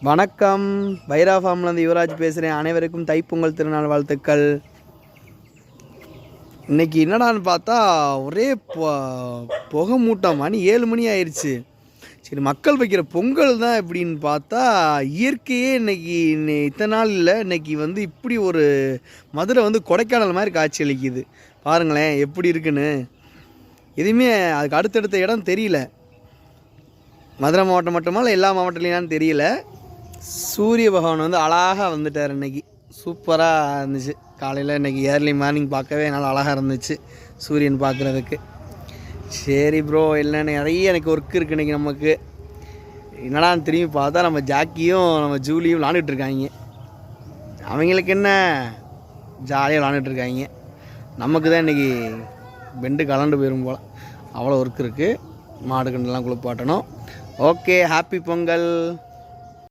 வணக்கம். பைரா ஃபார்ம்லேருந்து யுவராஜ் பேசுகிறேன். அனைவருக்கும் தைப்பொங்கல் திருநாள் வாழ்த்துக்கள். இன்றைக்கி என்னடான்னு பார்த்தா ஒரே புகை மூட்டம். மணி 7 மணி ஆயிடுச்சு. சரி, மக்கள் வைக்கிற பொங்கல் தான் எப்படின்னு பார்த்தா இயற்கையே இன்றைக்கி இத்தனை நாள் இல்லை. இன்றைக்கி இப்படி ஒரு மதுரை கொடைக்கானல் மாதிரி காட்சி அளிக்குது. பாருங்களேன் எப்படி இருக்குன்னு. எதுவுமே அதுக்கு அடுத்தடுத்த இடம் தெரியல. மதுரை மாவட்டம் மட்டுமா இல்லை எல்லா மாவட்டத்துலையான்னு தெரியல. சூரிய பகவான் அழகாக வந்துட்டார். இன்றைக்கி சூப்பராக இருந்துச்சு. காலையில் இன்றைக்கி ஏர்லி மார்னிங் பார்க்கவே நல்லா அழகாக இருந்துச்சு சூரியன் பார்க்குறதுக்கு. சரி ப்ரோ, இல்லைன்னு நிறைய எனக்கு ஒர்க் இருக்குது இன்றைக்கி. நமக்கு என்னடான்னு திரும்பி பார்த்தா நம்ம ஜாக்கியும் நம்ம ஜூலியும் விளாண்டுட்ருக்காங்க. அவங்களுக்கு என்ன ஜாலியாக விளாண்டுட்ருக்காங்க. நமக்கு தான் இன்றைக்கி பெண்டு கலண்டு போயிடும் போல். அவ்வளோ ஒர்க் இருக்குது. மாடு கண்டெல்லாம் குளிப்பாட்டணும். Okay, happy Pongal.